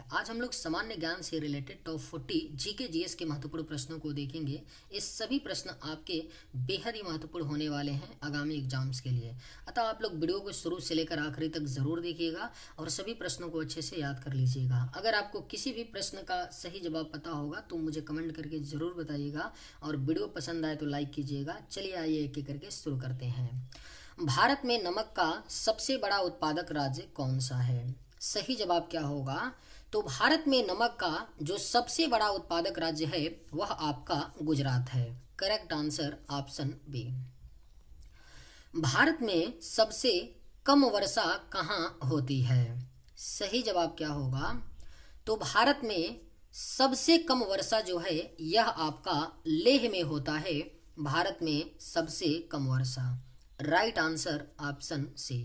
आज हम लोग सामान्य ज्ञान से रिलेटेड टॉप 40 जीके जीएस के महत्वपूर्ण प्रश्नों को देखेंगे। ये सभी प्रश्न आपके बेहद ही महत्वपूर्ण होने वाले हैं आगामी एग्जाम्स के लिए। अतः आप लोग वीडियो को शुरू से लेकर आखिरी तक जरूर देखिएगा और सभी प्रश्नों को अच्छे से याद कर लीजिएगा। अगर आपको किसी भी प्रश्न का सही जवाब पता होगा तो मुझे कमेंट करके जरूर बताइएगा और वीडियो पसंद आए तो लाइक कीजिएगा। चलिए आइए एक एक करके शुरू करते हैं। भारत में नमक का सबसे बड़ा उत्पादक राज्य कौन सा है? सही जवाब क्या होगा? तो भारत में नमक का जो सबसे बड़ा उत्पादक राज्य है वह आपका गुजरात है। Correct answer option B. Bharat में सबसे कम वर्षा कहाँ होती है? सही जवाब क्या होगा? तो भारत में सबसे कम वर्षा जो है यह आपका लेह में होता है। भारत में सबसे कम वर्षा। Right answer option C.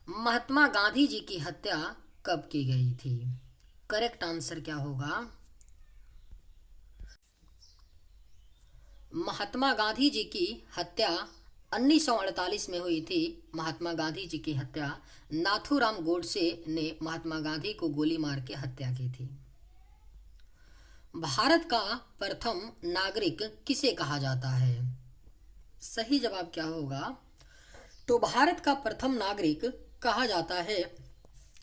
Mahatma Gandhi ji की हत्या कब की गई थी? करेक्ट आंसर क्या होगा? महात्मा गांधी जी की हत्या 1948 में हुई थी। महात्मा गांधी जी की हत्या नाथूराम गोडसे ने महात्मा गांधी को गोली मार के हत्या की थी। भारत का प्रथम नागरिक किसे कहा जाता है? सही जवाब क्या होगा? तो भारत का प्रथम नागरिक कहा जाता है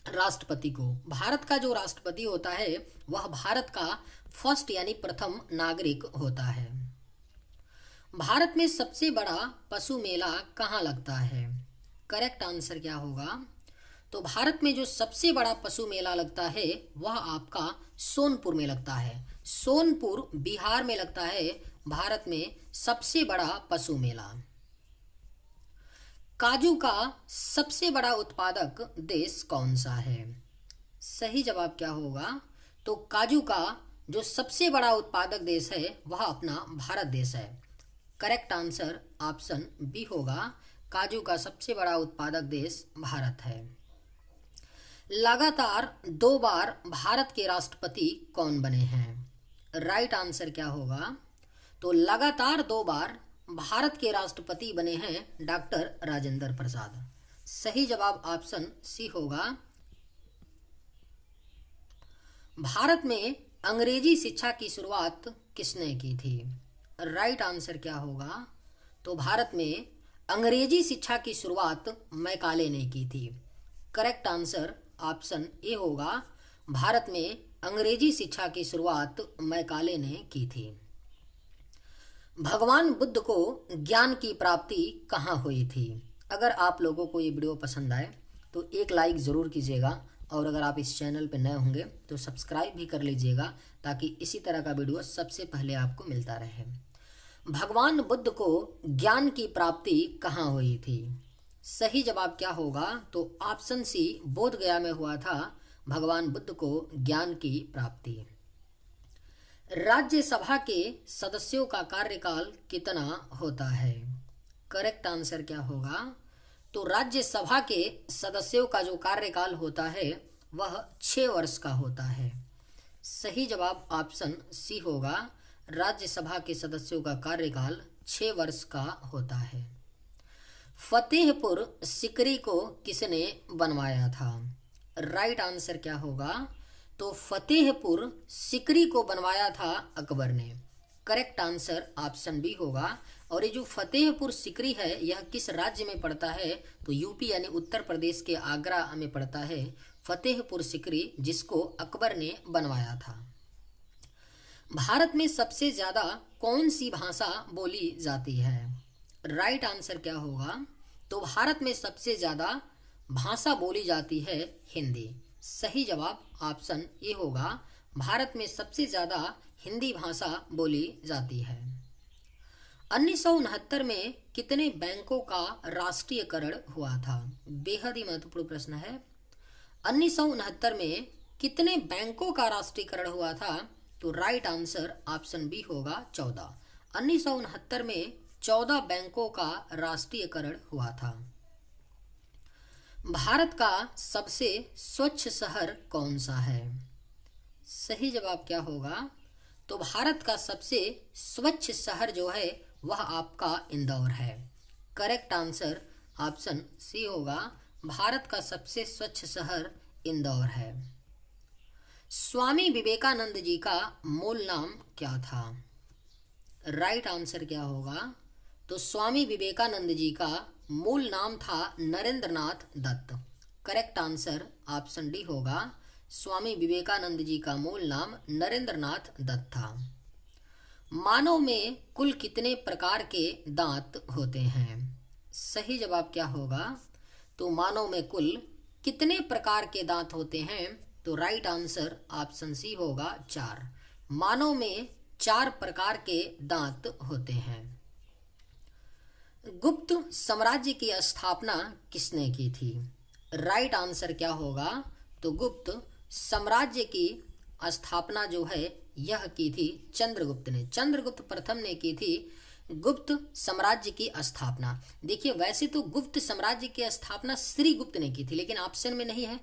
राष्ट्रपति को। भारत का जो राष्ट्रपति होता है वह भारत का फर्स्ट यानी प्रथम नागरिक होता है। भारत में सबसे बड़ा पशु मेला कहाँ लगता है? करेक्ट आंसर क्या होगा? तो भारत में जो सबसे बड़ा पशु मेला लगता है वह आपका सोनपुर में लगता है। सोनपुर बिहार में लगता है भारत में सबसे बड़ा पशु मेला। काजू का सबसे बड़ा उत्पादक देश कौन सा है? सही जवाब क्या होगा? तो काजू का जो सबसे बड़ा उत्पादक देश है वह अपना भारत देश है। करेक्ट आंसर ऑप्शन बी होगा। काजू का सबसे बड़ा उत्पादक देश भारत है। लगातार 2 बार भारत के राष्ट्रपति कौन बने हैं? राइट आंसर क्या होगा? तो लगातार 2 बार भारत के राष्ट्रपति बने हैं डॉक्टर राजेंद्र प्रसाद। सही जवाब ऑप्शन सी होगा। भारत में अंग्रेजी शिक्षा की शुरुआत किसने की थी? राइट आंसर क्या होगा? तो भारत में अंग्रेजी शिक्षा की शुरुआत मैकाले ने की थी। करेक्ट आंसर ऑप्शन ए होगा। भारत में अंग्रेजी शिक्षा की शुरुआत मैकाले ने की थी। भगवान बुद्ध को ज्ञान की प्राप्ति कहाँ हुई थी? अगर आप लोगों को ये वीडियो पसंद आए तो एक लाइक ज़रूर कीजिएगा और अगर आप इस चैनल पर नए होंगे तो सब्सक्राइब भी कर लीजिएगा ताकि इसी तरह का वीडियो सबसे पहले आपको मिलता रहे। भगवान बुद्ध को ज्ञान की प्राप्ति कहाँ हुई थी? सही जवाब क्या होगा? तो ऑप्शन सी बोध गया में हुआ था भगवान बुद्ध को ज्ञान की प्राप्ति। राज्यसभा के सदस्यों का कार्यकाल कितना होता है? करेक्ट आंसर क्या होगा? तो राज्यसभा के सदस्यों का जो कार्यकाल होता है वह 6 वर्ष का होता है। सही जवाब ऑप्शन सी होगा। राज्यसभा के सदस्यों का कार्यकाल 6 वर्ष का होता है। फतेहपुर सिकरी को किसने बनवाया था? राइट आंसर क्या होगा? तो फतेहपुर सिकरी को बनवाया था अकबर ने। करेक्ट आंसर ऑप्शन बी होगा। और ये जो फतेहपुर सिकरी है यह किस राज्य में पड़ता है? तो यूपी यानी उत्तर प्रदेश के आगरा में पड़ता है फतेहपुर सिकरी, जिसको अकबर ने बनवाया था। भारत में सबसे ज़्यादा कौन सी भाषा बोली जाती है? राइट आंसर क्या होगा? तो भारत में सबसे ज़्यादा भाषा बोली जाती है हिंदी। सही जवाब ऑप्शन ए होगा। भारत में सबसे ज़्यादा हिंदी भाषा बोली जाती है। 1969 में कितने बैंकों का राष्ट्रीयकरण हुआ था? बेहद ही महत्वपूर्ण प्रश्न है। 1969 में कितने बैंकों का राष्ट्रीयकरण हुआ था? तो राइट आंसर ऑप्शन बी होगा 14। 1969 में 14 बैंकों का राष्ट्रीयकरण हुआ था। भारत का सबसे स्वच्छ शहर कौन सा है? सही जवाब क्या होगा? तो भारत का सबसे स्वच्छ शहर जो है वह आपका इंदौर है। करेक्ट आंसर ऑप्शन सी होगा। भारत का सबसे स्वच्छ शहर इंदौर है। स्वामी विवेकानंद जी का मूल नाम क्या था? राइट आंसर क्या होगा? तो स्वामी विवेकानंद जी का मूल नाम था Narendranath Datta. Correct answer option D होगा। स्वामी विवेकानंद जी का मूल नाम नरेंद्रनाथ दत्त था। मानव में कुल कितने प्रकार के दांत होते हैं? सही जवाब क्या होगा? तो मानव में कुल कितने प्रकार के दांत होते हैं? तो राइट आंसर ऑप्शन सी होगा 4। मानव में 4 प्रकार के दांत होते हैं। गुप्त साम्राज्य की स्थापना किसने की थी? राइट आंसर क्या होगा? तो गुप्त साम्राज्य की स्थापना जो है यह की थी चंद्रगुप्त ने। चंद्रगुप्त प्रथम ने की थी गुप्त साम्राज्य की स्थापना। देखिए वैसे तो गुप्त साम्राज्य की स्थापना श्रीगुप्त ने की थी, लेकिन ऑप्शन में नहीं है।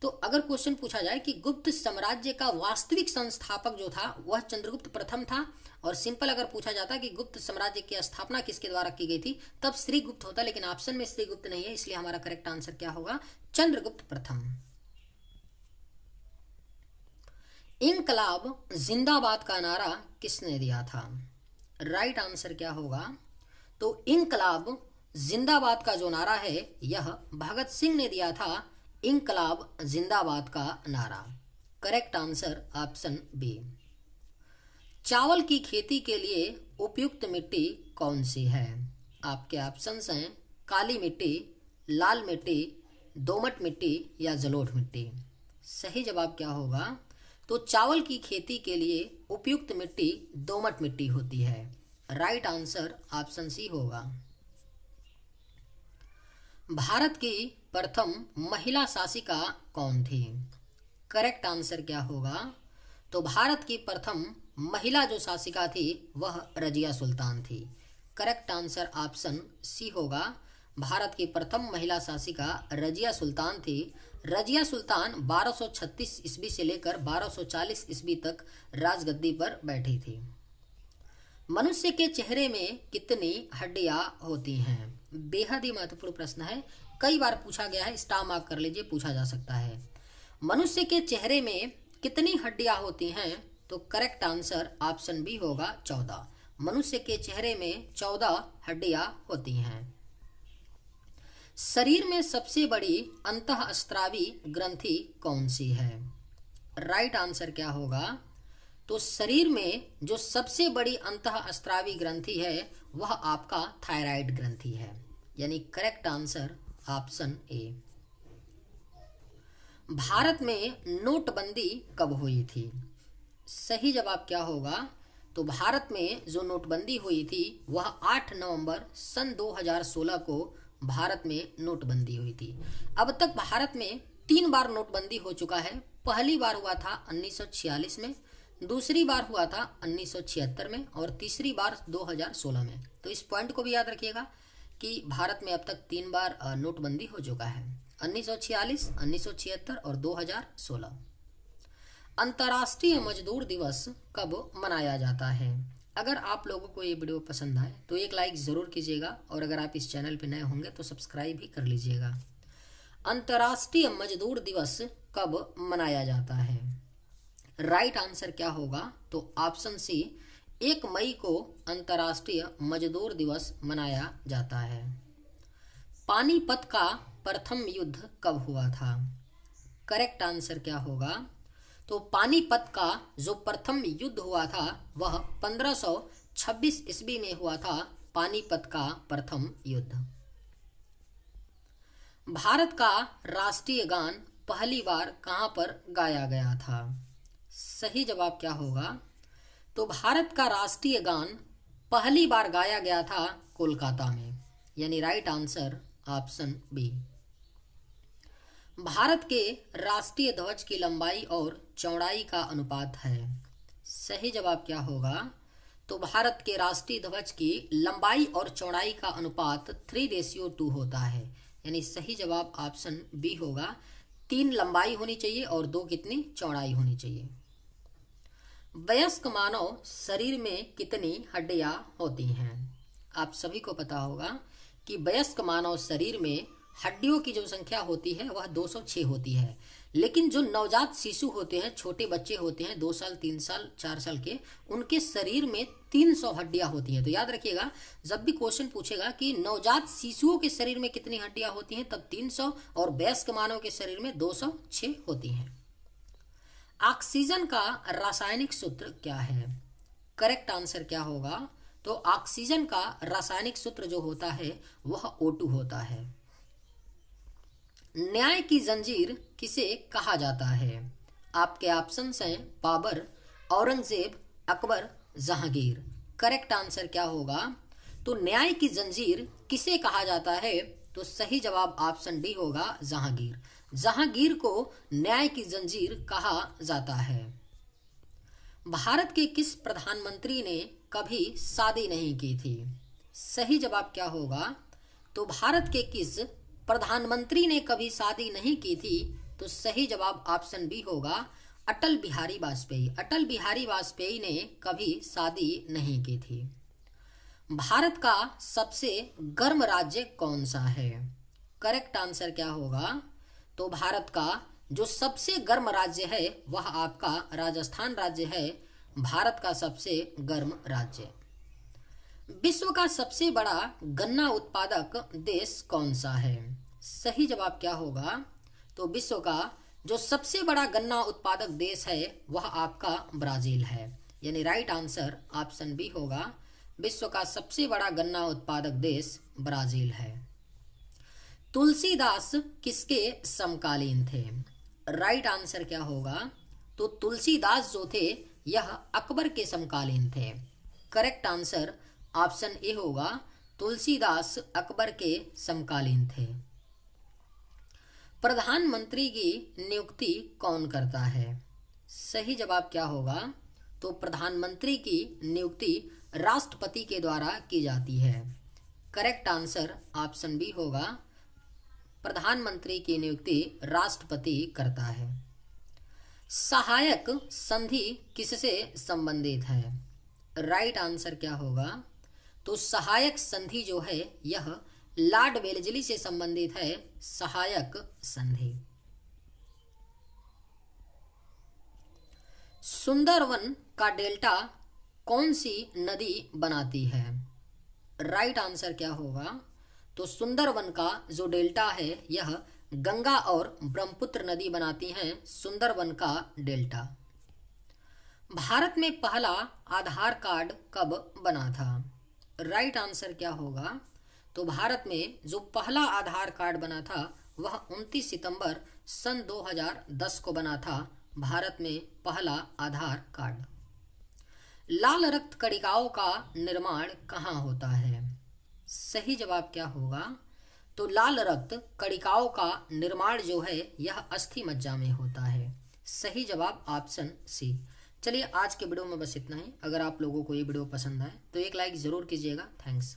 तो अगर क्वेश्चन पूछा जाए कि गुप्त साम्राज्य का वास्तविक संस्थापक जो था वह चंद्रगुप्त प्रथम था, और सिंपल अगर पूछा जाता कि गुप्त साम्राज्य की स्थापना किसके द्वारा की गई थी, तब श्रीगुप्त होता, लेकिन ऑप्शन में श्रीगुप्त नहीं है, इसलिए हमारा करेक्ट आंसर क्या होगा? चंद्रगुप्त प्रथम। इंकलाब जिंदाबाद का नारा किसने दिया था? राइट आंसर क्या होगा? तो इंकलाब जिंदाबाद का जो नारा है यह भगत सिंह ने दिया था। इंकलाब जिंदाबाद का नारा। Correct answer option B. चावल की खेती के लिए उपयुक्त मिट्टी कौन सी है? आपके ऑप्शंस हैं काली मिट्टी, लाल मिट्टी, दोमट मिट्टी या जलोढ़ मिट्टी। सही जवाब क्या होगा? तो चावल की खेती के लिए उपयुक्त मिट्टी दोमट मिट्टी होती है। राइट आंसर ऑप्शन सी होगा। भारत की प्रथम महिला शासिका कौन थी? करेक्ट आंसर क्या होगा? तो भारत की प्रथम महिला जो शासिका थी वह रजिया सुल्तान थी। करेक्ट आंसर ऑप्शन सी होगा। भारत की प्रथम महिला शासिका रजिया सुल्तान थी। रजिया सुल्तान 1236 ईस्वी से लेकर 1240 ईस्वी तक राजगद्दी पर बैठी थी। मनुष्य के चेहरे में कितनी हड्डियां होती हैं? बेहद ही महत्वपूर्ण प्रश्न है, कई बार पूछा गया है, स्टार मार्क कर लीजिए, पूछा जा सकता है। मनुष्य के चेहरे में कितनी हड्डियां होती हैं? तो करेक्ट आंसर ऑप्शन बी होगा 14। मनुष्य के चेहरे में 14 हड्डियां होती हैं। शरीर में सबसे बड़ी अंतःस्रावी ग्रंथि कौन सी है? राइट आंसर क्या होगा? तो शरीर में जो सबसे बड़ी अंतःस्रावी ग्रंथि है वह आपका थायराइड ग्रंथि है, यानी correct answer option A. Bharat में नोटबंदी कब हुई थी? सही जवाब क्या होगा? तो भारत में जो नोटबंदी हुई थी वह 8 नवंबर सन 2016 को भारत में नोटबंदी हुई थी। अब तक भारत में 3 बार नोटबंदी हो चुका है। पहली बार हुआ था 1946 में, दूसरी बार हुआ था 1976 में और तीसरी बार 2016 में। तो इस पॉइंट को भी याद रखिएगा कि भारत में अब तक 3 बार नोटबंदी हो चुका है, 1946, 1976 और 2016। अंतर्राष्ट्रीय मजदूर दिवस कब मनाया जाता है? अगर आप लोगों को ये वीडियो पसंद आए तो एक लाइक ज़रूर कीजिएगा, और अगर आप इस चैनल पर नए होंगे तो सब्सक्राइब भी कर लीजिएगा। अंतर्राष्ट्रीय मजदूर दिवस कब मनाया जाता है? राइट आंसर क्या होगा? तो ऑप्शन सी 1 मई को अंतर्राष्ट्रीय मजदूर दिवस मनाया जाता है। पानीपत का प्रथम युद्ध कब हुआ था? करेक्ट आंसर क्या होगा? तो पानीपत का जो प्रथम युद्ध हुआ था वह 1526 ईस्वी में हुआ था। पानीपत का प्रथम युद्ध। भारत का राष्ट्रीय गान पहली बार कहाँ पर गाया गया था? सही जवाब क्या होगा? तो भारत का राष्ट्रीय गान पहली बार गाया गया था कोलकाता में, यानी right answer option B. Bharat के राष्ट्रीय ध्वज की लंबाई और चौड़ाई का अनुपात है। सही जवाब क्या होगा? तो भारत के राष्ट्रीय ध्वज की लंबाई और चौड़ाई का अनुपात 3:2 होता है, यानी सही जवाब ऑप्शन बी होगा। 3 लंबाई होनी चाहिए और 2 कितनी चौड़ाई होनी चाहिए। वयस्क मानव शरीर में कितनी हड्डियां होती हैं? आप सभी को पता होगा कि वयस्क मानव शरीर में हड्डियों की जो संख्या होती है वह 206 होती है। लेकिन जो नवजात शिशु होते हैं, छोटे बच्चे होते हैं, 2 साल 3 साल 4 साल के, उनके शरीर में 300 हड्डियां होती हैं। तो याद रखिएगा, जब भी क्वेश्चन पूछेगा कि नवजात शिशुओं के शरीर में कितनी हड्डियां होती हैं, तब 300, और वयस्क मानव के शरीर में 206 होती हैं। ऑक्सीजन का रासायनिक सूत्र क्या है? करेक्ट आंसर क्या होगा? तो ऑक्सीजन का रासायनिक सूत्र जो होता है वह O2 होता है। न्याय की जंजीर किसे कहा जाता है? आपके ऑप्शंस हैं बाबर, औरंगजेब, अकबर, जहांगीर। करेक्ट आंसर क्या होगा? तो न्याय की जंजीर किसे कहा जाता है? तो सही जवाब ऑप्शन डी होगा, जहांगीर। जहांगीर को न्याय की जंजीर कहा जाता है। भारत के किस प्रधानमंत्री ने कभी शादी नहीं की थी? सही जवाब क्या होगा? तो भारत के किस प्रधानमंत्री ने कभी शादी नहीं की थी? तो सही जवाब ऑप्शन बी होगा, अटल बिहारी वाजपेयी। अटल बिहारी वाजपेयी ने कभी शादी नहीं की थी। भारत का सबसे गर्म राज्य कौन सा है? करेक्ट आंसर क्या होगा? तो भारत का जो सबसे गर्म राज्य है वह आपका राजस्थान राज्य है, भारत का सबसे गर्म राज्य। विश्व का सबसे बड़ा गन्ना उत्पादक देश कौन सा है? सही जवाब क्या होगा? तो विश्व का जो सबसे बड़ा गन्ना उत्पादक देश है वह आपका ब्राजील है, यानी राइट आंसर ऑप्शन बी होगा, विश्व का सबसे बड़ा गन्ना उत्पादक देश ब्राजील है। तुलसीदास किसके समकालीन थे? राइट आंसर क्या होगा? तो तुलसीदास जो थे यह अकबर के समकालीन थे। करेक्ट आंसर ऑप्शन ए होगा, तुलसीदास अकबर के समकालीन थे। प्रधानमंत्री की नियुक्ति कौन करता है? सही जवाब क्या होगा? तो प्रधानमंत्री की नियुक्ति राष्ट्रपति के द्वारा की जाती है। करेक्ट आंसर ऑप्शन बी होगा, प्रधानमंत्री की नियुक्ति राष्ट्रपति करता है। सहायक संधि किससे संबंधित है? राइट आंसर क्या होगा? तो सहायक संधि जो है यह लॉर्ड वेलेस्ली से संबंधित है, सहायक संधि। सुंदरवन का डेल्टा कौन सी नदी बनाती है? राइट आंसर क्या होगा? तो सुंदरवन का जो डेल्टा है यह गंगा और ब्रह्मपुत्र नदी बनाती हैं, सुंदरवन का डेल्टा। भारत में पहला आधार कार्ड कब बना था? राइट आंसर क्या होगा? तो भारत में जो पहला आधार कार्ड बना था वह 29 सितंबर सन 2010 को बना था, भारत में पहला आधार कार्ड। लाल रक्त कणिकाओं का निर्माण कहाँ होता है? सही जवाब क्या होगा? तो लाल रक्त कणिकाओं का निर्माण जो है यह अस्थि मज्जा में होता है, सही जवाब ऑप्शन सी। चलिए आज के वीडियो में बस इतना ही। अगर आप लोगों को ये वीडियो पसंद आए तो एक लाइक ज़रूर कीजिएगा। थैंक्स।